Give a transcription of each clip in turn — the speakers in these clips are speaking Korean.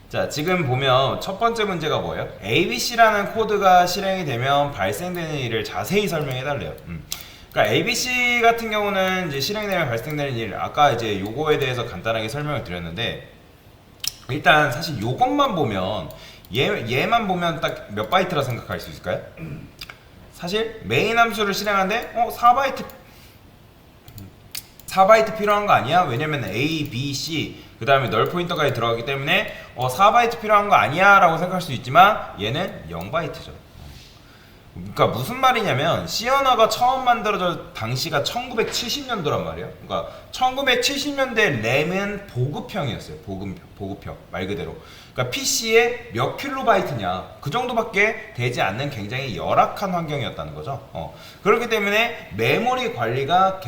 자, 지금 보면 첫 번째 문제가 뭐예요? ABC라는 코드가 실행이 되면 발생되는 일을 자세히 설명해 달래요. 그러니까 ABC 같은 경우는 이제 실행되면 발생되는 일, 아까 이제 요거에 대해서 간단하게 설명을 드렸는데, 일단 사실 요것만 보면 얘만 보면 딱 몇 바이트라 생각할 수 있을까요? 사실 메인 함수를 실행하는데 4바이트 필요한 거 아니야? 왜냐면 A, B, C 그 다음에 널 포인터까지 들어가기 때문에 4바이트 필요한 거 아니야? 라고 생각할 수 있지만 얘는 0바이트죠. 그러니까 무슨 말이냐면 C 언어가 처음 만들어져 당시가 1970년도란 말이에요. 그러니까 1970년대 램은 보급형이었어요. 보급형 말 그대로. 그러니까 PC에 몇 킬로바이트냐 그 정도밖에 되지 않는 굉장히 열악한 환경이었다는 거죠. 그렇기 때문에 메모리 관리가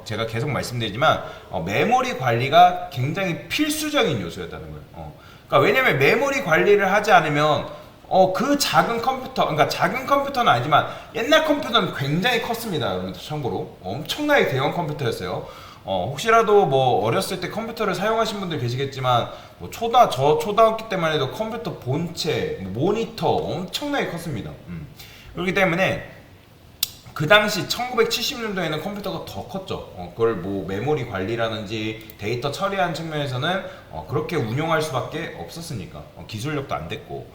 제가 계속 말씀드리지만 메모리 관리가 굉장히 필수적인 요소였다는 거예요. 그러니까 왜냐면 메모리 관리를 하지 않으면 그 작은 컴퓨터, 그러니까 작은 컴퓨터는 아니지만 옛날 컴퓨터는 굉장히 컸습니다. 여러분들 참고로 엄청나게 대형 컴퓨터였어요. 혹시라도 뭐 어렸을 때 컴퓨터를 사용하신 분들 계시겠지만 뭐 저 초등학교 때만 해도 컴퓨터 본체, 모니터 엄청나게 컸습니다. 그렇기 때문에 그 당시 1970년도에는 컴퓨터가 더 컸죠. 그걸 뭐 메모리 관리라든지 데이터 처리하는 측면에서는 그렇게 운용할 수밖에 없었으니까 기술력도 안 됐고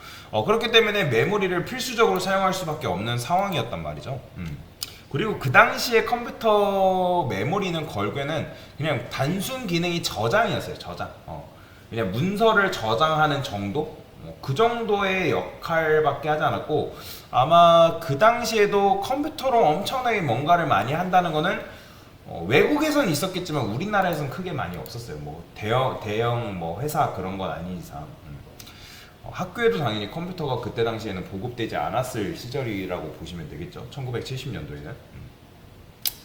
그렇기 때문에 메모리를 필수적으로 사용할 수밖에 없는 상황이었단 말이죠. 그리고 그 당시에 컴퓨터 메모리는 결국에는 그냥 단순 기능이 저장이었어요. 저장. 그냥 문서를 저장하는 정도? 그 정도의 역할밖에 하지 않았고 아마 그 당시에도 컴퓨터로 엄청나게 뭔가를 많이 한다는 거는 외국에서는 있었겠지만 우리나라에서는 크게 많이 없었어요. 뭐 대형 뭐 회사 그런 건 아닌 이상 학교에도 당연히 컴퓨터가 그때 당시에는 보급되지 않았을 시절이라고 보시면 되겠죠. 1970년도에는.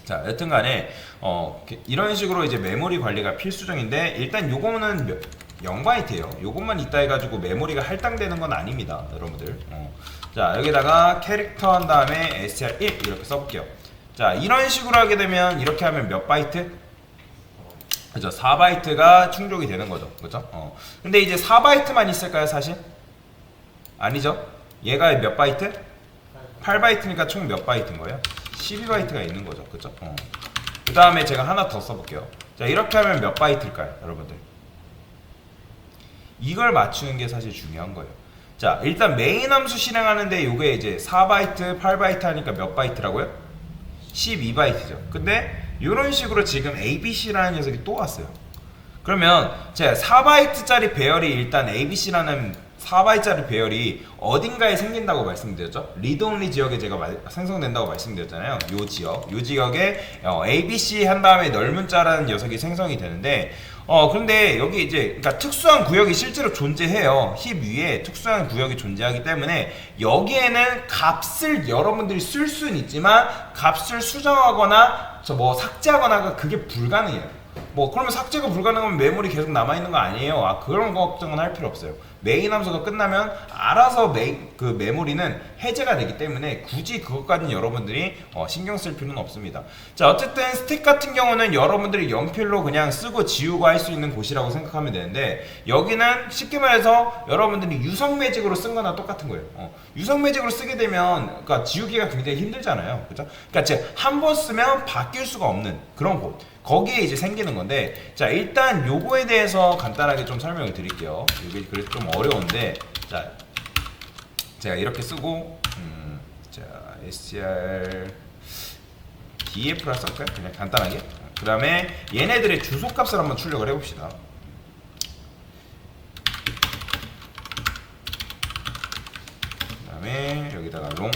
자, 여튼간에 이런 식으로 이제 메모리 관리가 필수적인데 일단 요거는 0바이트예요. 요것만 있다 해가지고 메모리가 할당되는 건 아닙니다, 여러분들. 자, 여기다가 캐릭터 한 다음에 str1 이렇게 써볼게요. 자, 이런 식으로 하게 되면 이렇게 하면 몇 바이트? 그죠? 4바이트가 충족이 되는 거죠. 그죠? 근데 이제 4바이트만 있을까요, 사실? 아니죠? 얘가 몇 바이트? 8바이트니까 총 몇 바이트인 거예요? 12바이트가 있는 거죠. 그죠? 그 다음에 제가 하나 더 써볼게요. 자, 이렇게 하면 몇 바이트일까요, 여러분들? 이걸 맞추는 게 사실 중요한 거예요. 자, 일단 메인 함수 실행하는데 요게 이제 4바이트, 8바이트 하니까 몇 바이트라고요? 12바이트죠. 근데 이런 식으로 지금 ABC라는 녀석이 또 왔어요. 그러면 제가 4바이트짜리 배열이 일단 ABC라는 4바이트짜리 배열이 어딘가에 생긴다고 말씀드렸죠. 리드온리 지역에 제가 생성된다고 말씀드렸잖아요. 요 지역에 ABC 한 다음에 넓은자라는 녀석이 생성이 되는데 그런데 여기 이제 그러니까 특수한 구역이 실제로 존재해요. 힙 위에 특수한 구역이 존재하기 때문에 여기에는 값을 여러분들이 쓸 수는 있지만 값을 수정하거나 뭐 삭제하거나가 그게 불가능해요. 뭐 그러면 삭제가 불가능하면 메모리 계속 남아있는 거 아니에요. 그런 걱정은 할 필요 없어요. 메인 함수가 끝나면 알아서 그 메모리는 해제가 되기 때문에 굳이 그것까지는 여러분들이 신경 쓸 필요는 없습니다. 자, 어쨌든 스택 같은 경우는 여러분들이 연필로 그냥 쓰고 지우고 할 수 있는 곳이라고 생각하면 되는데 여기는 쉽게 말해서 여러분들이 유성 매직으로 쓴 거나 똑같은 거예요. 유성 매직으로 쓰게 되면 그러니까 지우기가 굉장히 힘들잖아요. 그죠? 그러니까 한 번 쓰면 바뀔 수가 없는 그런 곳. 거기에 이제 생기는 건데 자, 일단 요거에 대해서 간단하게 좀 설명을 드릴게요. 이게 그래서 좀 어려운데 자, 제가 이렇게 쓰고 자, str df라 쓸까요? 그냥 간단하게. 그 다음에 얘네들의 주소값을 한번 출력을 해봅시다. 그 다음에 여기다가 롱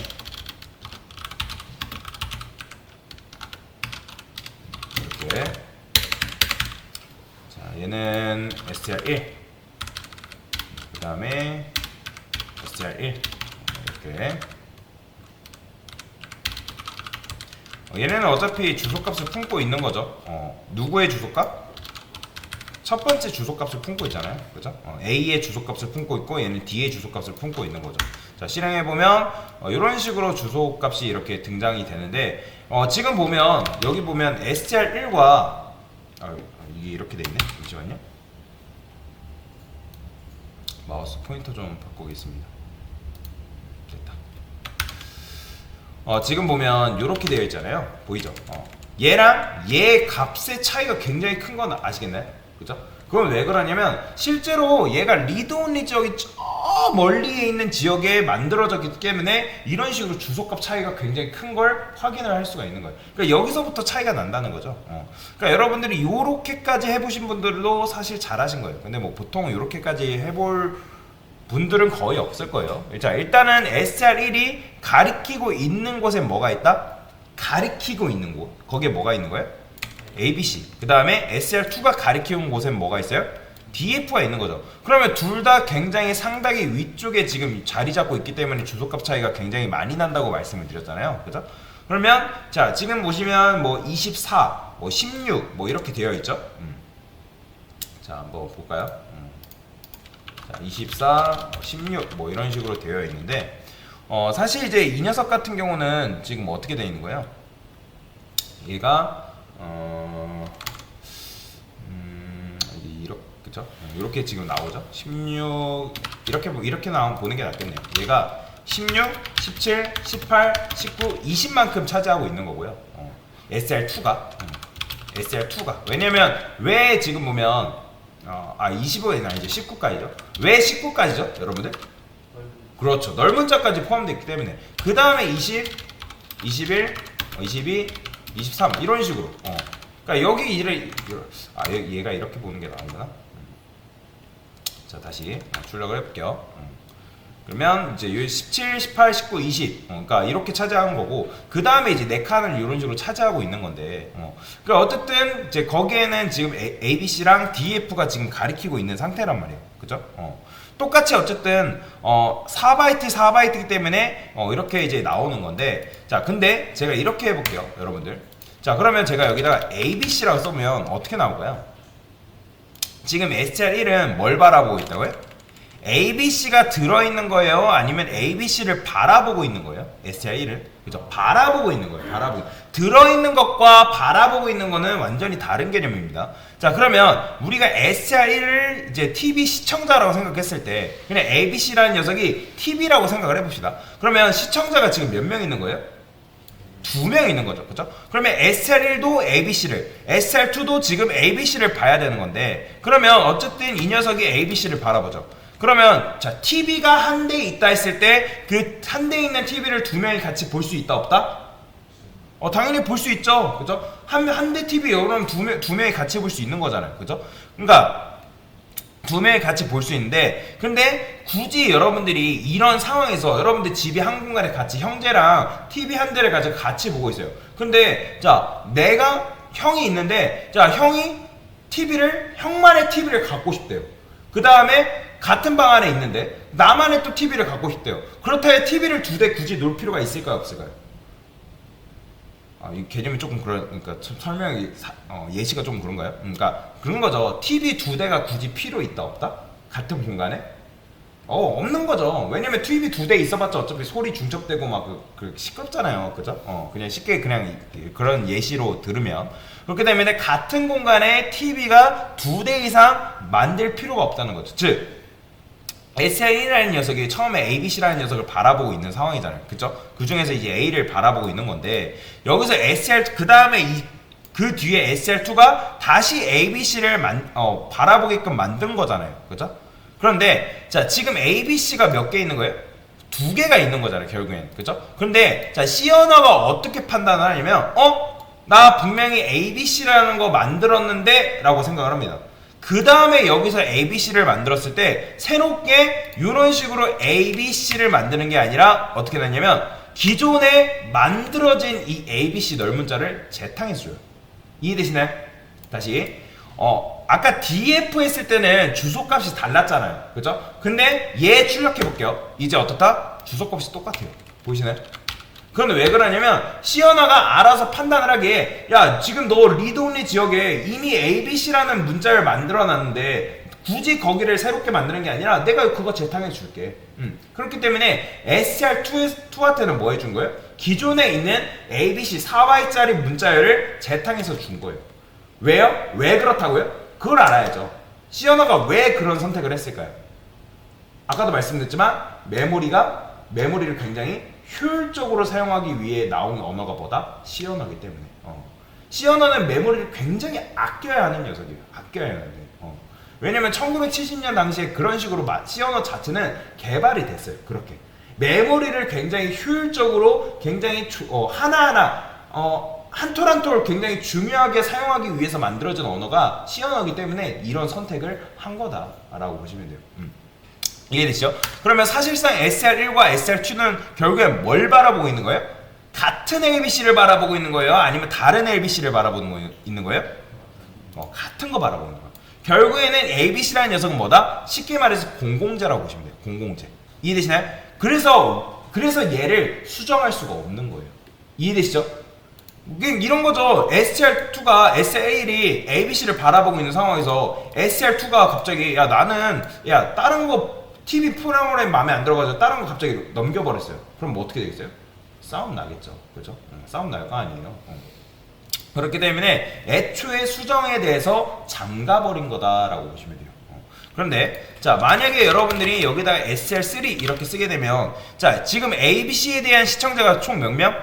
이렇게. 자, 얘는 str1 그 다음에 str1 이렇게. 얘네는 어차피 주소값을 품고 있는 거죠. 누구의 주소값? 첫 번째 주소값을 품고 있잖아요. 그죠? A의 주소값을 품고 있고 얘는 D의 주소값을 품고 있는 거죠. 자, 실행해보면 이런 식으로 주소값이 이렇게 등장이 되는데 지금 보면 여기 보면 str1과 이게 이렇게 돼 있네. 잠시만요. 마우스 포인터 좀 바꾸겠습니다. 됐다. 지금 보면 이렇게 되어 있잖아요. 보이죠? 얘랑 얘 값의 차이가 굉장히 큰 건 아시겠나요? 그죠? 그건 왜 그러냐면 실제로 얘가 리드온리 지역이 저 멀리에 있는 지역에 만들어졌기 때문에 이런 식으로 주소값 차이가 굉장히 큰 걸 확인을 할 수가 있는 거예요. 그러니까 여기서부터 차이가 난다는 거죠. 그러니까 여러분들이 이렇게까지 해보신 분들도 사실 잘하신 거예요. 근데 뭐 보통 이렇게까지 해볼 분들은 거의 없을 거예요. 자, 일단은 SR1이 가리키고 있는 곳에 뭐가 있다? 가리키고 있는 곳. 거기에 뭐가 있는 거예요? ABC. 그 다음에 SR2가 가리키는 곳엔 뭐가 있어요? DF가 있는 거죠. 그러면 둘 다 굉장히 상당히 위쪽에 지금 자리 잡고 있기 때문에 주소값 차이가 굉장히 많이 난다고 말씀을 드렸잖아요. 그죠? 그러면 자, 지금 보시면 뭐 24, 뭐 16, 뭐 이렇게 되어 있죠. 자, 한번 볼까요? 자, 24, 16, 뭐 이런 식으로 되어 있는데 사실 이제 이 녀석 같은 경우는 지금 어떻게 되어 있는 거예요? 얘가 그쵸? 이렇게 지금 나오죠. 16 이렇게 나오면 보는 게 낫겠네요. 얘가 16, 17, 18, 19, 20만큼 차지하고 있는 거고요. SR2가 왜냐면 왜 지금 보면 25는 아니죠. 19까지죠. 왜 19까지죠, 여러분들? 그렇죠. 넓은 자까지 포함되어 있기 때문에 그 다음에 20, 21, 22, 23 이런 식으로. 그러니까 여기 얘가 이렇게 보는 게 나오구나. 자, 다시 출력을 해볼게요. 그러면 이제 17, 18, 19, 20 그러니까 이렇게 차지하는 거고 그 다음에 이제 네 칸을 이런 식으로 차지하고 있는 건데 그러니까 어쨌든 이제 거기에는 지금 ABC랑 DF가 지금 가리키고 있는 상태란 말이에요. 그죠? 똑같이 어쨌든 4바이트 4바이트이기 때문에 이렇게 이제 나오는 건데 자, 근데 제가 이렇게 해볼게요, 여러분들. 자, 그러면 제가 여기다가 ABC라고 써보면 어떻게 나올까요? 지금 SR1은 뭘 바라보고 있다고요? ABC가 들어있는 거예요? 아니면 ABC를 바라보고 있는 거예요? SR1을? 그죠? 바라보고 있는 거예요. 들어있는 것과 바라보고 있는 거는 완전히 다른 개념입니다. 자, 그러면 우리가 SR1을 이제 TV 시청자라고 생각했을 때 그냥 ABC라는 녀석이 TV라고 생각을 해봅시다. 그러면 시청자가 지금 몇 명 있는 거예요? 2명 있는 거죠. 그죠? 그러면 SR1도 ABC를, SR2도 지금 ABC를 봐야 되는 건데 그러면 어쨌든 이 녀석이 ABC를 바라보죠. 그러면 자, TV가 한 대 있다 했을 때 그 한 대 있는 TV를 2명이 같이 볼 수 있다 없다? 당연히 볼 수 있죠. 그죠? 한 대 TV 여러분 두 명이 같이 볼 수 있는 거잖아요. 그죠? 그러니까 2명이 같이 볼 수 있는데 근데 굳이 여러분들이 이런 상황에서 여러분들 집이 한 공간에 같이 형제랑 TV 한 대를 가지고 같이 보고 있어요. 근데 자, 내가 형이 있는데 자, 형이 형만의 TV를 갖고 싶대요. 그 다음에 같은 방 안에 있는데 나만의 또 TV를 갖고 싶대요. 그렇다면 TV를 2대 굳이 놓을 필요가 있을까요, 없을까요? 이 개념이 조금 그러니까 설명이 예시가 좀 그런가요? 그러니까 그런 거죠. TV 2대가 굳이 필요 있다 없다? 같은 공간에? 없는 거죠. 왜냐면 TV 2대 있어봤자 어차피 소리 중첩되고 막 시끄럽잖아요. 그죠? 그냥 쉽게 그냥 그런 예시로 들으면 그렇기 때문에 같은 공간에 TV가 2대 이상 만들 필요가 없다는 거죠. 즉 SR1이라는 녀석이 처음에 ABC라는 녀석을 바라보고 있는 상황이잖아요. 그쵸? 그 중에서 이제 A를 바라보고 있는 건데 여기서 그 다음에 그 뒤에 SR2가 다시 ABC를 바라보게끔 만든 거잖아요. 그죠? 그런데 자, 지금 ABC가 몇 개 있는 거예요? 2개가 있는 거잖아요, 결국엔. 그죠? 그런데 자, C 언어가 어떻게 판단을 하냐면 나 분명히 ABC라는 거 만들었는데 라고 생각을 합니다. 그 다음에 여기서 ABC를 만들었을 때 새롭게 이런 식으로 ABC를 만드는 게 아니라 어떻게 되냐면 기존에 만들어진 이 ABC 넓은자를 재탕해줘요. 이해되시나요? 다시 아까 DF 했을 때는 주소값이 달랐잖아요. 그죠? 근데 얘 출력해 볼게요. 이제 어떻다? 주소값이 똑같아요. 보이시나요? 그런데 왜 그러냐면 시어나가 알아서 판단을 하기에 야, 지금 너 리드온리 지역에 이미 ABC라는 문자를 만들어 놨는데 굳이 거기를 새롭게 만드는 게 아니라 내가 그거 재탕해 줄게. 그렇기 때문에 SR2한테는 뭐 해준 거예요? 기존에 있는 ABC 4바이트짜리 문자열을 재탕해서 준 거예요. 왜요? 왜 그렇다고요? 그걸 알아야죠. 시어나가 왜 그런 선택을 했을까요? 아까도 말씀드렸지만 메모리를 굉장히 효율적으로 사용하기 위해 나온 언어가 뭐다? C 언어이기 때문에. C 언어는 메모리를 굉장히 아껴야 하는 녀석이에요. 아껴야 하는. 왜냐면 1970년 당시에 그런 식으로 C 언어 자체는 개발이 됐어요. 그렇게 메모리를 굉장히 효율적으로 굉장히 하나하나 한 톨 한 톨 굉장히 중요하게 사용하기 위해서 만들어진 언어가 C 언어이기 때문에 이런 선택을 한 거다라고 보시면 돼요. 이해되시죠? 그러면 사실상 SR1과 SR2는 결국엔 뭘 바라보고 있는 거예요? 같은 ABC를 바라보고 있는 거예요? 아니면 다른 ABC를 바라보고 있는 거예요? 같은 거 바라보는 거예요. 결국에는 ABC라는 녀석은 뭐다? 쉽게 말해서 공공재라고 보시면 돼요. 공공재. 이해되시나요? 그래서 얘를 수정할 수가 없는 거예요. 이해되시죠? 이런 거죠. SR2가 SR1이 ABC를 바라보고 있는 상황에서 SR2가 갑자기 나는 다른 거 TV 프로그램 마음에 안 들어가지고 다른 거 갑자기 넘겨버렸어요. 그럼 뭐 어떻게 되겠어요? 싸움 나겠죠. 그죠? 싸움 날 거 아니에요. 그렇기 때문에 애초에 수정에 대해서 잠가버린 거다라고 보시면 돼요. 그런데 자, 만약에 여러분들이 여기다가 SR3 이렇게 쓰게 되면 자, 지금 ABC에 대한 시청자가 총 몇 명?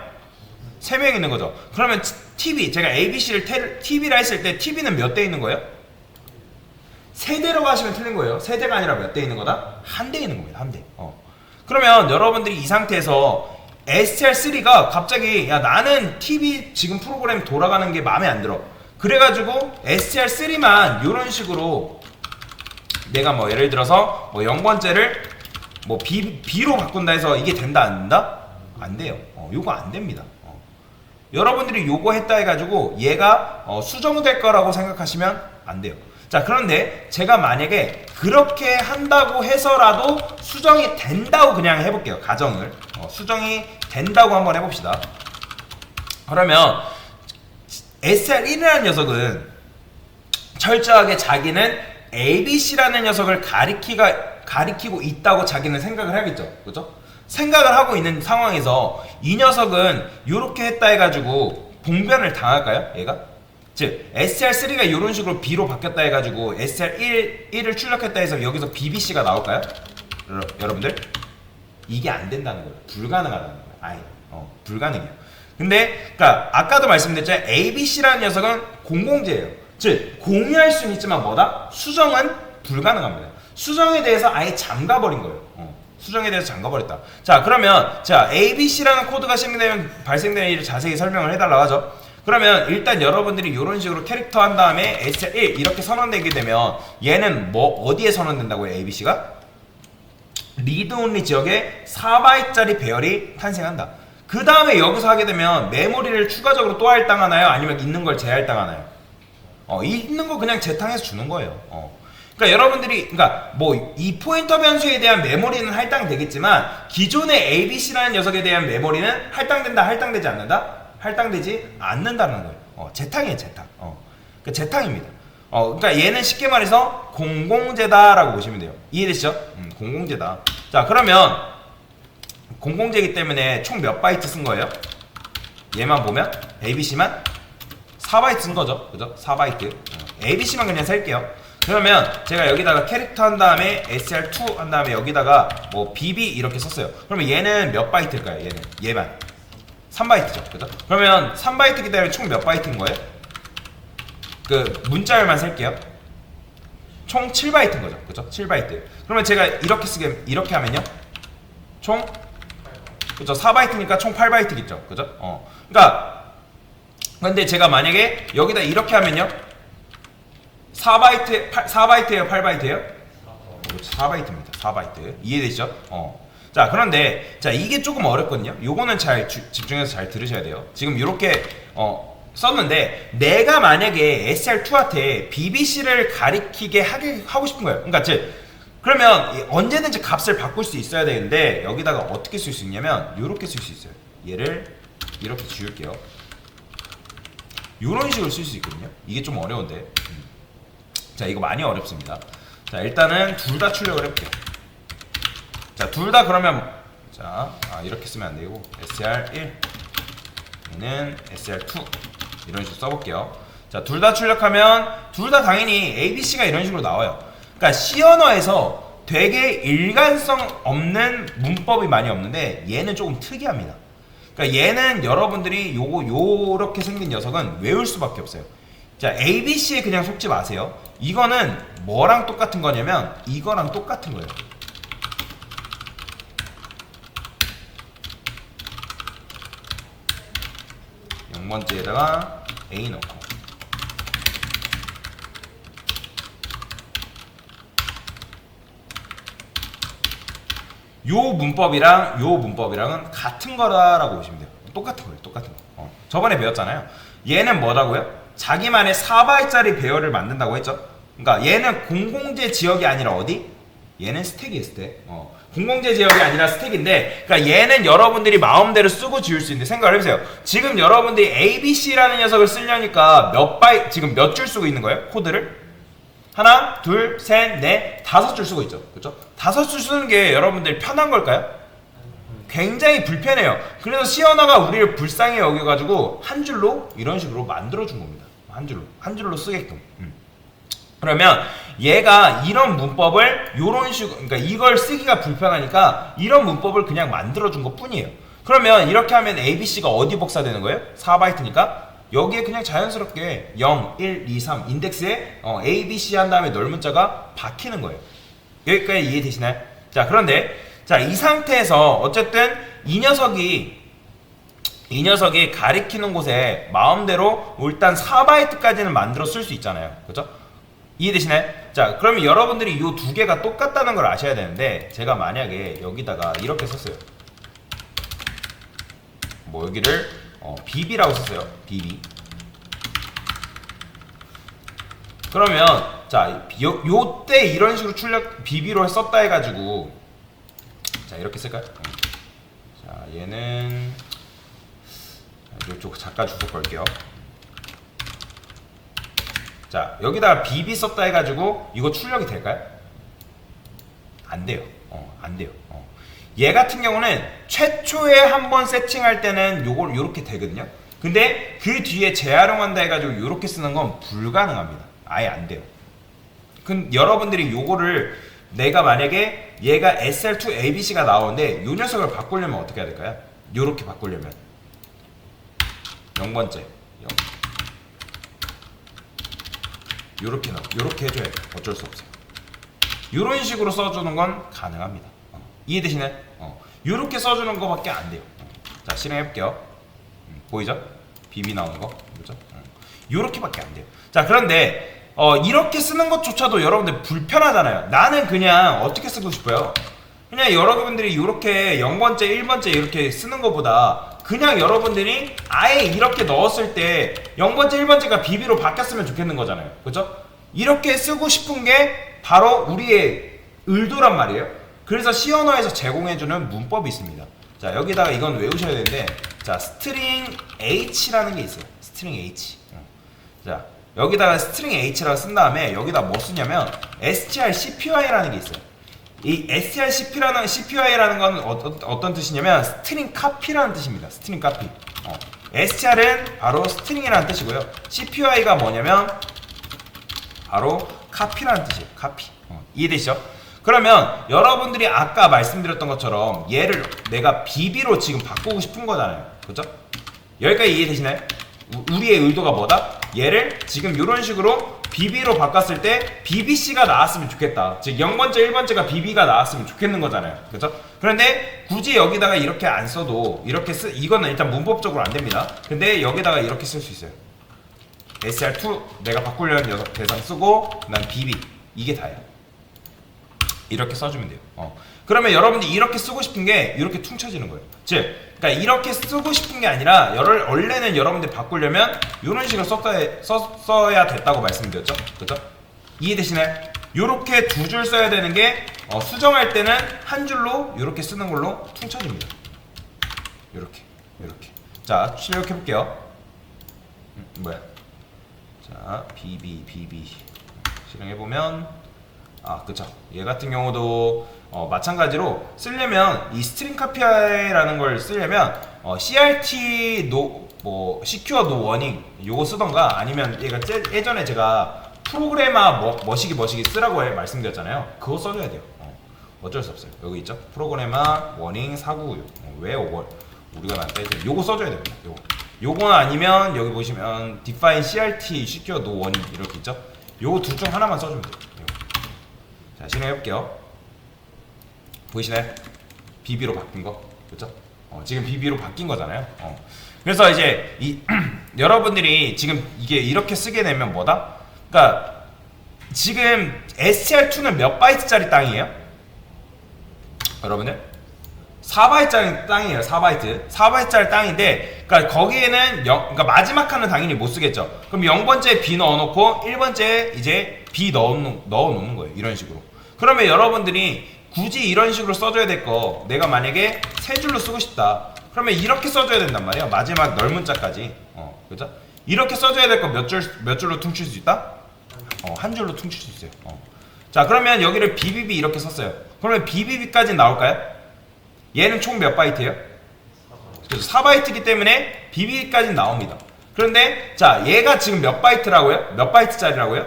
3명 있는 거죠. 그러면 TV, 제가 ABC를 TV라 했을 때 TV는 몇 대 있는 거예요? 세대라고 하시면 틀린 거예요. 세대가 아니라 몇 대 있는 거다? 한 대 있는 겁니다. 한 대. 그러면 여러분들이 이 상태에서 SR3가 갑자기 나는 TV 지금 프로그램 돌아가는 게 마음에 안 들어. 그래가지고 SR3만 이런 식으로 내가 뭐 예를 들어서 뭐 0번째를 뭐 B로 바꾼다 해서 이게 된다 안 된다? 안 돼요. 요거 안 됩니다. 여러분들이 요거 했다 해가지고 얘가 수정될 거라고 생각하시면 안 돼요. 자, 그런데 제가 만약에 그렇게 한다고 해서라도 수정이 된다고 그냥 해볼게요. 가정을 수정이 된다고 한번 해봅시다. 그러면 SR1이라는 녀석은 철저하게 자기는 ABC라는 녀석을 가리키고 있다고 자기는 생각을 해야겠죠. 그죠? 생각을 하고 있는 상황에서 이 녀석은 이렇게 했다 해가지고 봉변을 당할까요? 얘가? 즉 SR3가 이런 식으로 B로 바뀌었다 해가지고 SR1을 출력했다 해서 여기서 BBC가 나올까요? 여러분들? 이게 안 된다는 거예요. 불가능하다는 거예요. 아예 불가능해요. 근데 그러니까 아까도 말씀드렸잖아요. ABC라는 녀석은 공공재예요. 즉 공유할 수는 있지만 뭐다? 수정은 불가능합니다. 수정에 대해서 아예 잠가버린 거예요. 수정에 대해서 잠가버렸다. 자, 그러면 자 ABC라는 코드가 발생되는 일을 자세히 설명을 해달라고 하죠. 그러면 일단 여러분들이 이런 식으로 캐릭터 한 다음에 SR1 이렇게 선언되게 되면 얘는 뭐 어디에 선언된다고요? ABC가? 리드 온리 지역에 4바이트짜리 배열이 탄생한다. 그 다음에 여기서 하게 되면 메모리를 추가적으로 또 할당하나요? 아니면 있는 걸 재할당하나요? 있는 거 그냥 재탕해서 주는 거예요. 그러니까 여러분들이 뭐 이 포인터 변수에 대한 메모리는 할당되겠지만 기존의 ABC라는 녀석에 대한 메모리는 할당된다, 할당되지 않는다? 할당되지 않는다는 거예요. 재탕이에요, 재탕. 그러니까 재탕입니다. 그러니까 얘는 쉽게 말해서 공공재다라고 보시면 돼요. 이해되시죠? 공공재다. 자, 그러면 공공재이기 때문에 총 몇 바이트 쓴 거예요? 얘만 보면 ABC만 4바이트 쓴 거죠. 그죠? 4바이트. ABC만 그냥 셀게요. 그러면 제가 여기다가 캐릭터 한 다음에 SR2 한 다음에 여기다가 뭐 BB 이렇게 썼어요. 그러면 얘는 몇 바이트일까요? 얘만 3바이트죠. 그죠? 그러면 3바이트이기 때문에 총 몇 바이트인 거예요? 그 문자열만 셀게요. 총 7바이트인 거죠. 그죠? 7바이트. 그러면 제가 이렇게 하면요. 총 그죠? 4바이트니까 총 8바이트겠죠. 그죠? 그러니까 근데 제가 만약에 여기다 이렇게 하면요. 4바이트예요, 8바이트예요? 4바이트입니다. 4바이트. 이해되시죠? 자, 그런데 자, 이게 조금 어렵거든요. 요거는 잘 집중해서 잘 들으셔야 돼요. 지금 이렇게 썼는데 내가 만약에 SR2한테 BBC를 가리키게 하고 싶은 거예요. 그러니까 그러면 언제든지 값을 바꿀 수 있어야 되는데 여기다가 어떻게 쓸 수 있냐면 이렇게 쓸 수 있어요. 얘를 이렇게 지울게요. 이런 식으로 쓸 수 있거든요. 이게 좀 어려운데 자, 이거 많이 어렵습니다. 자, 일단은 둘 다 출력을 해볼게요. 자, 둘 다 그러면 자, 이렇게 쓰면 안 되고 SR1 얘는 SR2 이런 식으로 써볼게요. 자, 둘 다 출력하면 둘 다 당연히 ABC가 이런 식으로 나와요. 그러니까 C 언어에서 되게 일관성 없는 문법이 많이 없는데 얘는 조금 특이합니다. 그러니까 얘는 여러분들이 요렇게 생긴 녀석은 외울 수밖에 없어요. 자, ABC에 그냥 속지 마세요. 이거는 뭐랑 똑같은 거냐면 이거랑 똑같은 거예요. 번째에다가 A 넣고 요 문법이랑은 같은 거라고 보시면 돼요. 똑같은 거예요. 똑같은 거. 저번에 배웠잖아요. 얘는 뭐라고요? 자기만의 4바이트짜리 배열을 만든다고 했죠. 그러니까 얘는 공공재 지역이 아니라 어디? 얘는 스택이에요. 스택. 공공재 지역이 아니라 스택인데, 그러니까 얘는 여러분들이 마음대로 쓰고 지울 수 있는데 생각을 해보세요. 지금 여러분들이 ABC라는 녀석을 쓰려니까 지금 몇 줄 쓰고 있는 거예요? 코드를? 하나, 둘, 셋, 넷, 5줄 쓰고 있죠. 그렇죠? 5줄 쓰는 게 여러분들이 편한 걸까요? 굉장히 불편해요. 그래서 시언어가 우리를 불쌍히 여겨가지고 한 줄로 이런 식으로 만들어준 겁니다. 한 줄로 쓰게끔. 그러면 얘가 이런 문법을 요런 식으로, 그러니까 이걸 쓰기가 불편하니까 이런 문법을 그냥 만들어준 것 뿐이에요. 그러면 이렇게 하면 ABC가 어디 복사되는 거예요? 4바이트니까 여기에 그냥 자연스럽게 0, 1, 2, 3 인덱스에 ABC 한 다음에 넓문자가 박히는 거예요. 여기까지 이해되시나요? 자, 그런데 자, 이 상태에서 어쨌든 이 녀석이 가리키는 곳에 마음대로 일단 4바이트까지는 만들어 쓸 수 있잖아요. 그렇죠? 이해되시나요? 자, 그러면 여러분들이 이 두 개가 똑같다는 걸 아셔야 되는데, 제가 만약에 여기다가 이렇게 썼어요. 뭐 여기를 BB라고 썼어요. BB. 그러면 자, 요때 이런 식으로 BB로 썼다 해가지고, 자, 이렇게 쓸까요? 자, 얘는 이쪽 작가 주소 걸게요. 자, 여기다가 BB 썼다 해가지고 이거 출력이 될까요? 안 돼요. 안 돼요. 얘 같은 경우는 최초에 한번 세팅할 때는 요렇게 되거든요. 근데 그 뒤에 재활용한다 해가지고 요렇게 쓰는 건 불가능합니다. 아예 안 돼요. 여러분들이 요거를 내가 만약에 얘가 SR2ABC가 나오는데 요 녀석을 바꾸려면 어떻게 해야 될까요? 요렇게 바꾸려면 0번째 요렇게 해줘야 돼요. 어쩔 수 없어요. 요런 식으로 써주는 건 가능합니다. 이해되시나요? 요렇게 써주는 거밖에 안 돼요. 자, 실행해볼게요. 보이죠? BB 나오는 거. 그죠? 요렇게밖에 안 돼요. 자, 그런데 이렇게 쓰는 것조차도 여러분들 불편하잖아요. 나는 그냥 어떻게 쓰고 싶어요? 그냥 여러분들이 이렇게 0번째, 1번째 이렇게 쓰는 것보다 그냥 여러분들이 아예 이렇게 넣었을 때 0번째, 1번째가 BB로 바뀌었으면 좋겠는 거잖아요. 그죠? 이렇게 쓰고 싶은 게 바로 우리의 의도란 말이에요. 그래서 시언어에서 제공해주는 문법이 있습니다. 자, 여기다가 이건 외우셔야 되는데, 자, string h라는 게 있어요. string h. 자, 여기다가 string h라고 쓴 다음에 여기다 뭐 쓰냐면 strcpy라는 게 있어요. 이 strcpy라는 건 어떤 뜻이냐면 string copy라는 뜻입니다. string copy. str은 바로 string이라는 뜻이고요. cpy가 뭐냐면 바로 copy라는 뜻이에요. copy. 이해되시죠? 그러면 여러분들이 아까 말씀드렸던 것처럼 얘를 내가 BB로 지금 바꾸고 싶은 거잖아요. 그죠? 여기까지 이해되시나요? 우리의 의도가 뭐다? 얘를 지금 이런 식으로 BB로 바꿨을 때 BBC가 나왔으면 좋겠다. 즉 0번째, 1번째가 BB가 나왔으면 좋겠는 거잖아요. 그죠? 그런데 굳이 여기다가 이렇게 안 써도 이거는 일단 문법적으로 안 됩니다. 근데 여기다가 이렇게 쓸 수 있어요. SR2 내가 바꾸려는 녀석 대상 쓰고 난 BB 이게 다예요. 이렇게 써주면 돼요. 그러면 여러분들이 이렇게 쓰고 싶은 게 이렇게 퉁쳐지는 거예요. 즉, 그러니까 이렇게 쓰고 싶은 게 아니라 원래는 여러분들이 바꾸려면 이런 식으로 써야 됐다고 말씀드렸죠. 그렇죠? 이해되시나요? 이렇게 두 줄 써야 되는 게 수정할 때는 한 줄로 이렇게 쓰는 걸로 퉁쳐집니다. 이렇게. 자, 실력해 볼게요. 뭐야? 자, BB 실행해 보면. 그쵸. 얘 같은 경우도 마찬가지로 쓰려면 이 스트링 카피라는 걸 쓰려면 CRT secure no warning 요거 쓰던가 아니면 얘가 예전에 제가 프로그래마 머시기 쓰라고 말씀드렸잖아요. 그거 써줘야 돼요. 어쩔 수 없어요. 여기 있죠? 프로그래머 워닝 4996. 왜 우리가 만 빼죠? 요거 써줘야 됩니다. 요거는 아니면 여기 보시면 define crt secure no warning 이렇게 있죠? 요거 둘 중 하나만 써주면 돼요. 자, 실행해볼게요. 보이시나요? BB로 바뀐 거, 그렇죠? 지금 BB로 바뀐 거잖아요. 그래서 이제 여러분들이 지금 이게 이렇게 쓰게 되면 뭐다? 그러니까 지금 STR2는 몇 바이트짜리 땅이에요? 여러분들? 4바이트짜리 땅이에요. 4바이트짜리 땅인데, 그러니까 거기에는 그러니까 마지막 칸은 당연히 못 쓰겠죠. 그럼 0번째 B 넣어놓고 1번째 이제 B 넣어놓는 거예요. 이런 식으로. 그러면 여러분들이 굳이 이런 식으로 써줘야 될 거, 내가 만약에 세 줄로 쓰고 싶다. 그러면 이렇게 써줘야 된단 말이에요. 마지막 넓은 자까지. 그죠? 이렇게 써줘야 될 거 몇 줄로 퉁칠 수 있다? 한 줄로 퉁칠 수 있어요. 자, 그러면 여기를 BBB 이렇게 썼어요. 그러면 BBB까지 나올까요? 얘는 총 몇 바이트예요? 그래서 4바이트이기 때문에 BBB까지 나옵니다. 그런데 자, 얘가 지금 몇 바이트라고요? 몇 바이트짜리라고요?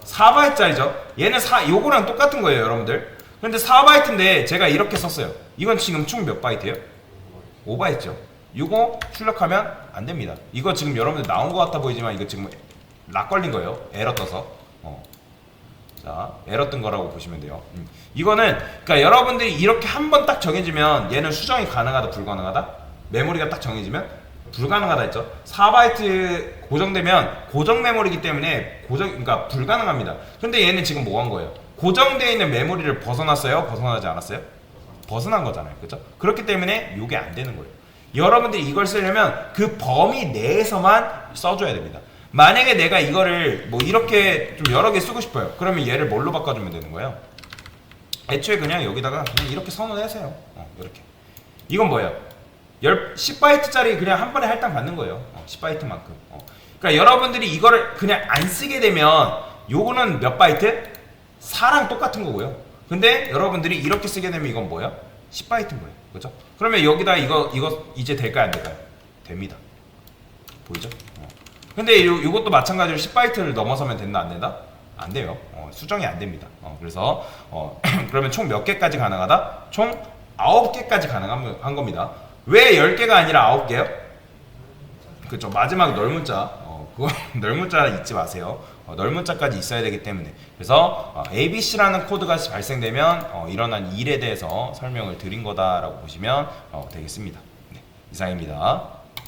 4바이트짜리죠. 얘는 요거랑 똑같은 거예요, 여러분들. 근데 4바이트인데 제가 이렇게 썼어요. 이건 지금 총 몇 바이트예요? 5바이트죠. 이거 출력하면 안 됩니다. 이거 지금 여러분들 나온 것 같아 보이지만 이거 지금 락 걸린 거예요. 에러 떠서. 자, 에러 뜬 거라고 보시면 돼요. 이거는 그러니까 여러분들이 이렇게 한 번 딱 정해지면 얘는 수정이 가능하다, 불가능하다? 메모리가 딱 정해지면 불가능하다 했죠. 4바이트 고정되면 고정 메모리이기 때문에 그러니까 불가능합니다. 근데 얘는 지금 뭐 한 거예요? 고정되어 있는 메모리를 벗어났어요? 벗어나지 않았어요? 벗어난 거잖아요. 그렇죠? 그렇기 때문에 이게 안 되는 거예요. 여러분들이 이걸 쓰려면 그 범위 내에서만 써줘야 됩니다. 만약에 내가 이거를 뭐 이렇게 좀 여러 개 쓰고 싶어요. 그러면 얘를 뭘로 바꿔주면 되는 거예요? 애초에 그냥 여기다가 그냥 이렇게 선언하세요. 이렇게. 이건 뭐예요? 10바이트짜리 그냥 한 번에 할당 받는 거예요. 10바이트만큼. 그러니까 여러분들이 이거를 그냥 안 쓰게 되면 요거는 몇 바이트? 4랑 똑같은 거고요. 근데 여러분들이 이렇게 쓰게 되면 이건 뭐예요? 10바이트인 거예요. 그렇죠? 그러면 여기다 이거 이제 될까요? 안 될까요? 됩니다. 보이죠? 근데 요것도 마찬가지로 10바이트를 넘어서면 된다, 안 된다? 안 돼요. 수정이 안 됩니다. 그래서 그러면 총 몇 개까지 가능하다? 총 9개까지 가능한 겁니다. 왜 10개가 아니라 9개요? 그렇죠. 마지막 넓문자. 그거 넓문자 잊지 마세요. 넓문자까지 있어야 되기 때문에. 그래서 ABC라는 코드가 발생되면 일어난 일에 대해서 설명을 드린 거다라고 보시면 되겠습니다. 네, 이상입니다.